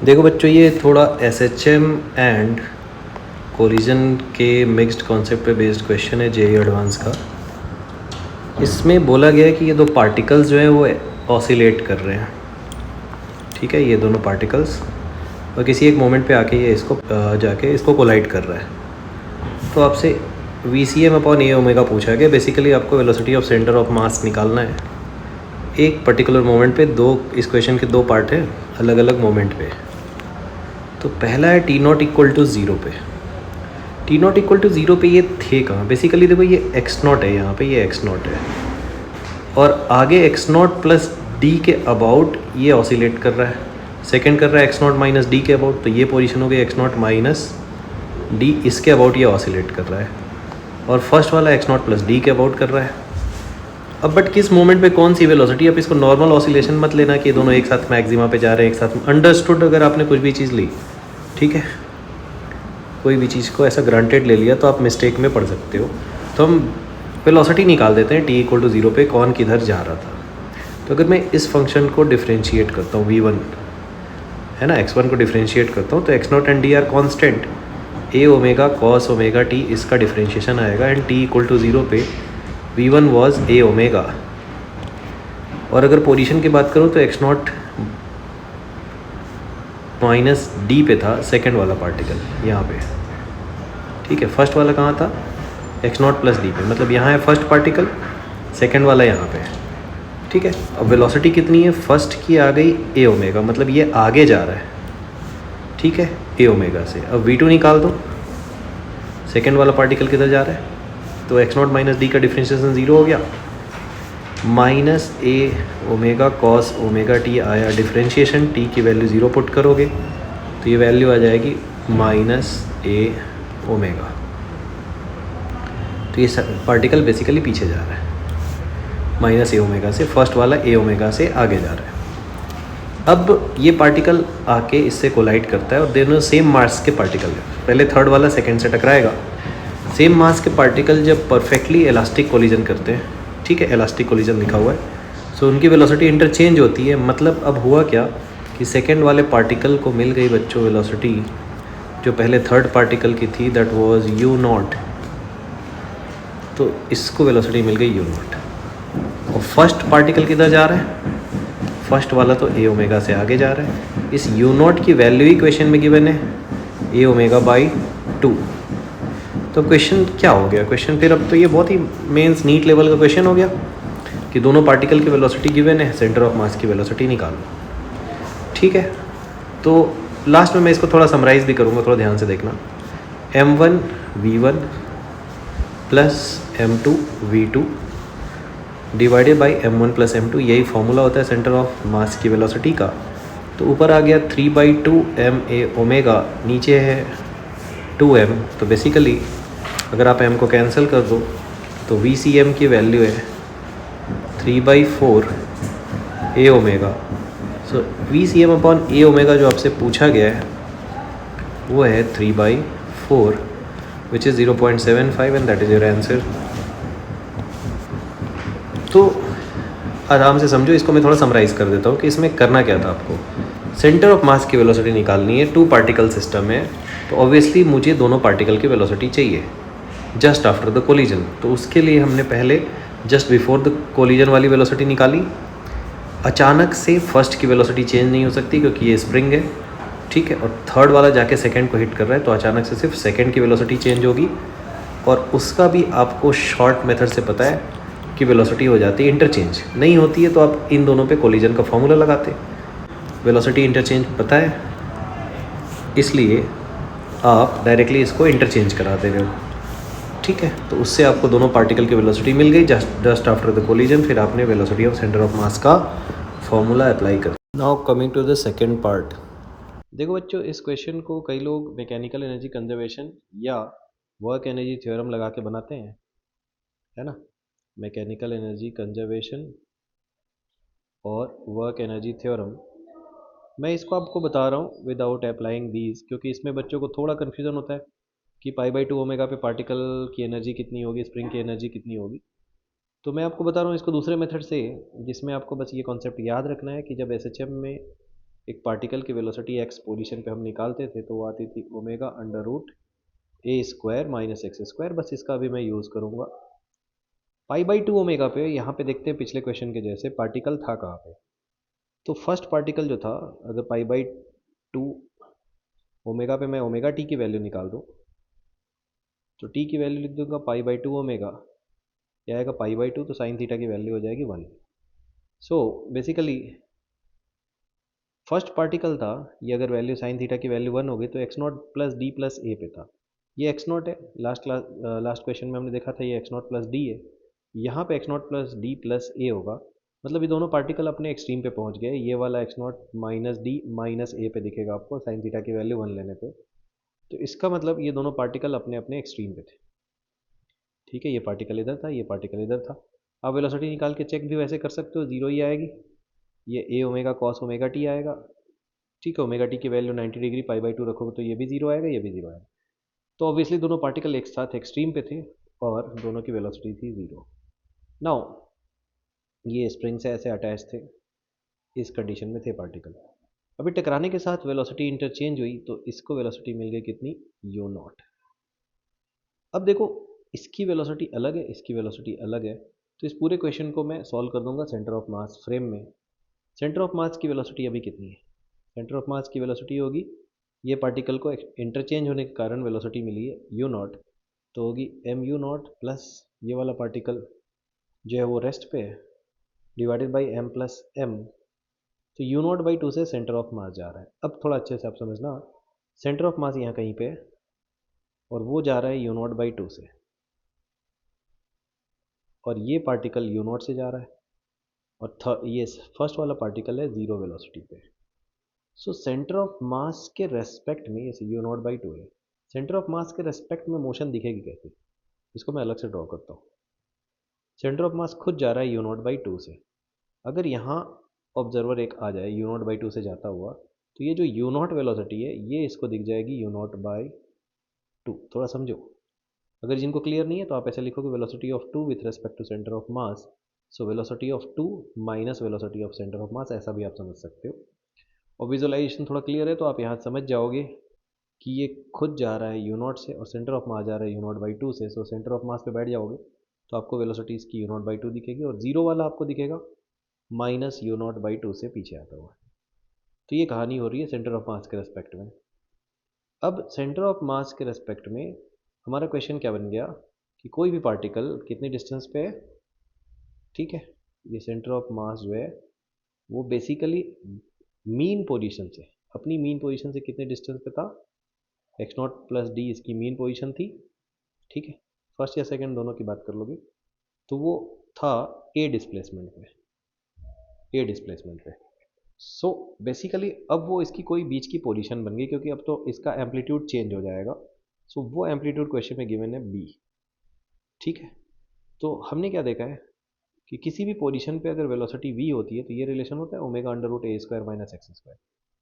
देखो बच्चों, ये थोड़ा SHM एंड कोलिजन के मिक्स्ड कॉन्सेप्ट पे बेस्ड क्वेश्चन है जेईई एडवांस का। इसमें बोला गया है कि ये दो पार्टिकल्स जो हैं वो ऑसिलेट कर रहे हैं, ठीक है, ये दोनों पार्टिकल्स, और किसी एक मोमेंट पे आके ये इसको जाके इसको कोलाइड कर रहा है। तो आपसे VCM/A पूछा गया। बेसिकली आपको वेलोसिटी ऑफ सेंटर ऑफ मास निकालना है एक पर्टिकुलर मोमेंट पे। इस क्वेश्चन के दो पार्ट हैं अलग अलग मोमेंट पे। तो पहला है T0 = 0 पे। T0 = 0 पे ये थे कहाँ? बेसिकली देखो, ये x0 है, यहाँ पे ये x0 है, और आगे x0 + d के अबाउट ये ऑसिलेट कर रहा है। सेकंड कर रहा है x0 - d के अबाउट, तो ये पोजीशन हो गई x0 - d, इसके अबाउट ये ऑसिलेट कर रहा है। और फर्स्ट वाला x0 + d के अबाउट कर रहा है। अब बट किस मोमेंट पे कौन सी वेलोसिटी? अब इसको नॉर्मल ऑसिलेशन मत लेना कि दोनों एक साथ मैक्सिमा पे जा रहे हैं एक साथ। अंडरस्टूड, अगर आपने कुछ भी चीज़ ली, ठीक है, कोई भी चीज़ को ऐसा ग्रांटेड ले लिया तो आप मिस्टेक में पड़ सकते हो। तो हम वेलोसिटी निकाल देते हैं T = 0 पे कौन किधर जा रहा था। तो अगर मैं इस फंक्शन को डिफ्रेंशिएट करता हूँ, V1 है ना, x1 को डिफ्रेंशिएट करता हूँ, तो x0 and d are constant. A cos ωt इसका डिफ्रेंशिएशन आएगा, एंड T = 0 पे V1 वॉज A। और अगर पोजीशन की बात करूँ तो x0 - d पे था सेकंड वाला पार्टिकल यहाँ पे, ठीक है। फर्स्ट वाला कहाँ था? x0 + d पे, मतलब यहाँ है फर्स्ट पार्टिकल, सेकंड वाला यहाँ पे, ठीक है। अब वेलोसिटी कितनी है? फर्स्ट की आ गई A, मतलब ये आगे जा रहा है, ठीक है, A से। अब V2 निकाल दो, सेकंड वाला पार्टिकल किधर जा रहा है? तो x0 - d का डिफ्रेंशिएशन 0 हो गया, -A cos ωt आया डिफ्रेंशिएशन, t की वैल्यू 0 पुट करोगे तो ये वैल्यू आ जाएगी -A। तो ये पार्टिकल बेसिकली पीछे जा रहा है, -A से, फर्स्ट वाला A से आगे जा रहा है। अब ये पार्टिकल आके इससे कोलाइड करता है, और दोनों सेम मास के पार्टिकल है। पहले थर्ड वाला सेकंड से टकराएगा। सेम मास के पार्टिकल जब परफेक्टली इलास्टिक कोलिजन करते हैं, ठीक है, इलास्टिक कोलिजन लिखा हुआ है, सो उनकी वेलोसिटी इंटरचेंज होती है। मतलब अब हुआ क्या कि सेकंड वाले पार्टिकल को मिल गई बच्चों वेलोसिटी जो पहले थर्ड पार्टिकल की थी, दैट वाज u0। तो इसको वेलोसिटी मिल गई u0। और फर्स्ट पार्टिकल किधर जा रहा है? फर्स्ट वाला तो A से आगे जा रहा है। इस u0 की वैल्यू ही क्वेश्चन में गिवन है, A/2। तो क्वेश्चन क्या हो गया? क्वेश्चन फिर अब तो ये बहुत ही मेंस नीट लेवल का क्वेश्चन हो गया कि दोनों पार्टिकल की वेलोसिटी गिवन है, सेंटर ऑफ मास की वेलोसिटी निकालो, ठीक है। तो लास्ट में मैं इसको थोड़ा समराइज़ भी करूँगा, थोड़ा ध्यान से देखना। m1 v1 + m2 v2 divided by m1 + m2, यही फॉर्मूला होता है सेंटर ऑफ मास की वेलोसिटी का। तो ऊपर आ गया 3/2 ma, नीचे है 2m। तो बेसिकली अगर आप m को कैंसिल कर दो तो VCM की वैल्यू है 3/4 A। सो VCM/A जो आपसे पूछा गया है वो है 3/4, which is 0.75, and that is your answer. तो आराम से समझो, इसको मैं थोड़ा समराइज़ कर देता हूँ कि इसमें करना क्या था आपको। सेंटर ऑफ मास की वेलोसिटी निकालनी है, 2 पार्टिकल सिस्टम है, तो ऑब्वियसली मुझे दोनों पार्टिकल की वेलोसिटी चाहिए जस्ट आफ्टर द कोलिजन। तो उसके लिए हमने पहले जस्ट बिफोर द कोलिजन वाली वेलोसिटी निकाली। अचानक से फर्स्ट की वेलोसिटी चेंज नहीं हो सकती क्योंकि ये स्प्रिंग है, ठीक है, और थर्ड वाला जाके सेकंड को हिट कर रहा है, तो अचानक से सिर्फ सेकंड की वेलोसिटी चेंज होगी। और उसका भी आपको शॉर्ट मेथड से पता है कि वेलोसिटी हो जाती है इंटरचेंज। नहीं होती है तो आप इन दोनों पे कोलिजन का फॉर्मूला लगाते। वेलोसिटी इंटरचेंज पता है, इसलिए आप डायरेक्टली इसको इंटरचेंज करा दे रहे हो, ठीक है। तो उससे आपको दोनों पार्टिकल की वेलोसिटी मिल गई जस्ट आफ्टर द कोलिजन। फिर आपने velocity of centre of mass का फॉर्मूला अप्लाई कर। Now coming to the second part. देखो बच्चों, इस क्वेश्चन को कई लोग मैकेनिकल एनर्जी कंजर्वेशन या वर्क एनर्जी थ्योरम लगा के बनाते हैं, है ना, मैकेनिकल एनर्जी कंजर्वेशन और वर्क एनर्जी थ्योरम। मैं इसको आपको बता रहा हूँ विदाउट अप्लाइंग दीज, क्योंकि इसमें बच्चों को थोड़ा कन्फ्यूज़न होता है कि π/2 पे पार्टिकल की एनर्जी कितनी होगी, स्प्रिंग की एनर्जी कितनी होगी। तो मैं आपको बता रहा हूँ इसको दूसरे मेथड से, जिसमें आपको बस ये कॉन्सेप्ट याद रखना है कि जब SHM में एक पार्टिकल की वेलोसिटी एक्स पोजीशन पे हम निकालते थे तो वो आती थी omega under root A square minus x square. बस इसका भी मैं यूज़ करूँगा पाई बाई टू ओमेगा पे। यहाँ पे देखते हैं पिछले क्वेश्चन के जैसे पार्टिकल था कहाँ पे। तो फर्स्ट पार्टिकल जो था, अगर पाई बाई टू ओमेगा पे मैं ओमेगा टी की वैल्यू निकाल दूँ तो टी की वैल्यू लिख दूंगा पाई बाई टू ओमेगा, क्या आएगा पाई बाई टू, तो साइन थीटा की वैल्यू हो जाएगी 1। सो बेसिकली फर्स्ट पार्टिकल था, ये अगर वैल्यू साइन थीटा की वैल्यू 1 होगी तो X naught plus D plus A पे था। ये एक्स नॉट है, लास्ट क्वेश्चन में हमने देखा था ये एक्स नॉट प्लस डी है। यहाँ पे X naught plus D plus A होगा, मतलब ये दोनों पार्टिकल अपने एक्सट्रीम पे पहुंच गए। ये वाला X naught minus D minus A पे दिखेगा आपको साइन थीटा की वैल्यू 1 लेने पे। तो इसका मतलब ये दोनों पार्टिकल अपने अपने एक्सट्रीम पे थे। ठीक है, ये पार्टिकल इधर था, ये पार्टिकल इधर था। आप वेलोसिटी निकाल के चेक भी वैसे कर सकते हो, जीरो ही आएगी। ये ए ओमेगा कॉस ओमेगा टी आएगा। ठीक है, ओमेगा टी की value 90 degree pi by two रखोगे तो ये भी जीरो आएगा, ये भी जीरो आएगा। तो ऑब्वियसली दोनों पार्टिकल एक साथ एक्सट्रीम पे थे और दोनों की वेलोसिटी थी जीरो। नाउ ये स्प्रिंग से ऐसे अटैच थे, इस कंडीशन में थे पार्टिकल। अभी टकराने के साथ वेलोसिटी इंटरचेंज हुई तो इसको वेलोसिटी मिल गई कितनी, यू नॉट। अब देखो इसकी वेलोसिटी अलग है, इसकी वेलोसिटी अलग है, तो इस पूरे क्वेश्चन को मैं सॉल्व कर दूंगा सेंटर ऑफ मास फ्रेम में। सेंटर ऑफ मास की वेलोसिटी अभी कितनी है, सेंटर ऑफ मास की वेलोसिटी होगी, ये पार्टिकल को इंटरचेंज होने के कारण वेलोसिटी मिली है यू नॉट, तो होगी एम यू नॉट प्लस ये वाला पार्टिकल जो है वो रेस्ट पे है divided by m plus m. तो यू नॉट बाई टू से सेंटर ऑफ मास जा रहा है। अब थोड़ा अच्छे से आप समझना, सेंटर ऑफ मास यहाँ कहीं पे है और वो जा रहा है यू नॉट बाई टू से, और ये पार्टिकल यू नॉट से जा रहा है, और ये फर्स्ट वाला पार्टिकल है जीरो वेलोसिटी पे। सो सेंटर ऑफ मास के रेस्पेक्ट में, जैसे यू नॉट बाई टू है, सेंटर ऑफ मास के रेस्पेक्ट में मोशन दिखेगी कैसे, इसको मैं अलग से ड्रॉ करता हूँ। सेंटर ऑफ मास खुद जा रहा है यू नॉट बाई टू से। अगर यहाँ ऑब्जर्वर एक आ जाए यू नॉट बाई टू से जाता हुआ, तो ये जो यू नॉट वेलोसिटी है ये इसको दिख जाएगी यू नॉट बाई टू। थोड़ा समझो, अगर जिनको क्लियर नहीं है तो आप ऐसे लिखोगे velocity of two with respect to centre of mass, so velocity of two minus velocity of centre of mass, ऐसा भी आप समझ सकते हो। और विजुअलाइजेशन थोड़ा क्लियर है तो आप यहाँ समझ जाओगे कि ये खुद जा रहा है यू नॉट से और सेंटर ऑफ मास जा रहा है यू नॉट बाई टू से। सो सेंटर ऑफ मास पे बैठ जाओगे तो आपको वेलोसिटी इसकी यू नॉट बाई टू दिखेगी, और जीरो वाला आपको दिखेगा minus you naught by two से पीछे आता हुआ। तो ये कहानी हो रही है सेंटर ऑफ मास के रेस्पेक्ट में। अब सेंटर ऑफ मास के रेस्पेक्ट में हमारा क्वेश्चन क्या बन गया कि कोई भी पार्टिकल कितनी डिस्टेंस पे है। ठीक है, ये सेंटर ऑफ मास जो है वो बेसिकली मीन पोजीशन से, अपनी मीन पोजीशन से कितने डिस्टेंस पे था, एक्स नॉट प्लस डी इसकी मीन पोजीशन थी। ठीक है, फर्स्ट या सेकंड दोनों की बात कर लोगे तो वो था ए डिस्प्लेसमेंट पे, ए डिस्प्लेसमेंट पे। सो बेसिकली अब वो इसकी कोई बीच की पोजीशन बन गई, क्योंकि अब तो इसका एम्पलीट्यूड चेंज हो जाएगा। सो वो एम्पलीट्यूड क्वेश्चन में गिवन है बी। ठीक है, तो हमने क्या देखा है कि किसी भी पोजीशन पे अगर वेलोसिटी v होती है तो ये रिलेशन होता है omega under root A square minus x square.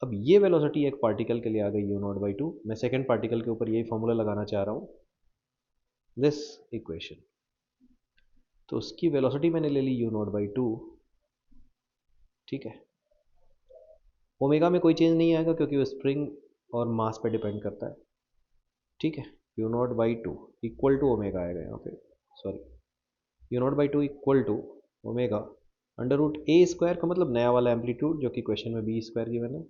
अब ये वेलोसिटी एक पार्टिकल के लिए आ गई यू नॉट बाई टू, मैं सेकेंड पार्टिकल के ऊपर यही फॉर्मूला लगाना चाह रहा हूँ, दिस इक्वेशन। तो उसकी वेलोसिटी मैंने ले ली यू नॉट बाई टू। ठीक है, ओमेगा में कोई चेंज नहीं आएगा क्योंकि वो स्प्रिंग और मास पे डिपेंड करता है। ठीक है, u naught by two equal to omega आएगा यहाँ पे, sorry, u naught by two equal to omega under root A square का मतलब नया वाला एम्पलीट्यूड जो कि क्वेश्चन में बी स्क्वायर गिवन है,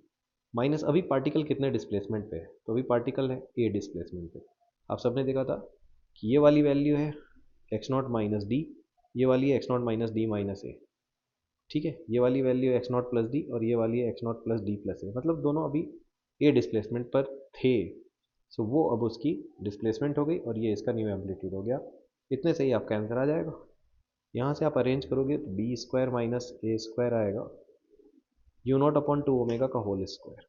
माइनस अभी पार्टिकल कितने डिस्प्लेसमेंट पे है, तो अभी पार्टिकल है ए डिस्प्लेसमेंट पे। आप सबने देखा था कि ये वाली वैल्यू है एक्स नॉट माइनस डी, ये वाली है X naught minus D minus A. ठीक है, ये वाली वैल्यू है एक्स नॉट प्लस डी और ये वाली है X naught plus D plus A, मतलब दोनों अभी ए डिस्प्लेसमेंट पर थे। सो वो अब उसकी डिस्प्लेसमेंट हो गई और ये इसका न्यू एम्पलीट्यूड हो गया। इतने से ही आपका आंसर आ जाएगा। यहाँ से आप अरेंज करोगे तो बी स्क्वायर माइनस ए स्क्वायर आएगा you not upon two omega का होल स्क्वायर।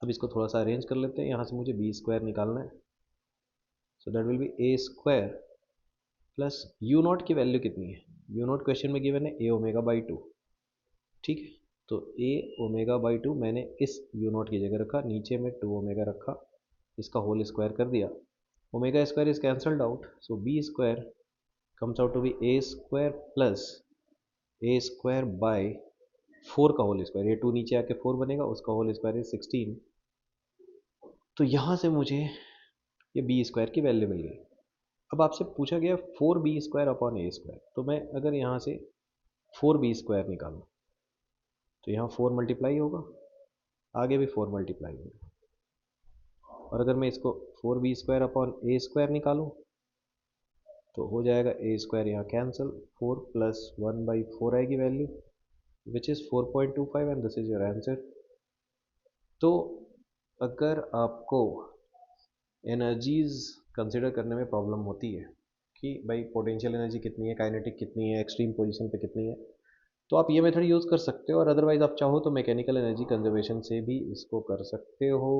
अब इसको थोड़ा सा अरेंज कर लेते हैं, यहाँ से मुझे बी स्क्वायर निकालना है, so that will be A square plus you not की वैल्यू कितनी है, यू नॉट क्वेश्चन में गिवन है ए ओमेगा बाई टू। ठीक है, तो ए ओमेगा बाई टू मैंने इस यू नॉट की जगह रखा, नीचे में टू ओमेगा रखा, इसका होल स्क्वायर कर दिया, omega square is cancelled out, so B square comes out to be a square plus a square by 4 का होल स्क्वायर, ये 2 नीचे आके 4 बनेगा, उसका होल स्क्वायर इज 16। तो यहाँ से मुझे ये बी स्क्वायर की वैल्यू मिल गई। अब आपसे पूछा गया 4b² अपॉन ए स्क्वायर, तो मैं अगर यहाँ से 4b² निकालूँ तो यहाँ 4 मल्टीप्लाई होगा, आगे भी 4 मल्टीप्लाई होगा। और अगर मैं इसको 4b² अपॉन ए स्क्वायर निकालूँ तो हो जाएगा ए स्क्वायर यहाँ कैंसिल, 4 प्लस 1/4 आएगी value, which is 4.25 and this is your answer. तो अगर आपको एनर्जीज कंसिडर करने में प्रॉब्लम होती है कि भाई पोटेंशियल एनर्जी कितनी है, काइनेटिक कितनी है, एक्सट्रीम पोजीशन पे कितनी है, तो आप ये मेथड यूज़ कर सकते हो। और अदरवाइज आप चाहो तो मैकेनिकल एनर्जी कंजर्वेशन से भी इसको कर सकते हो।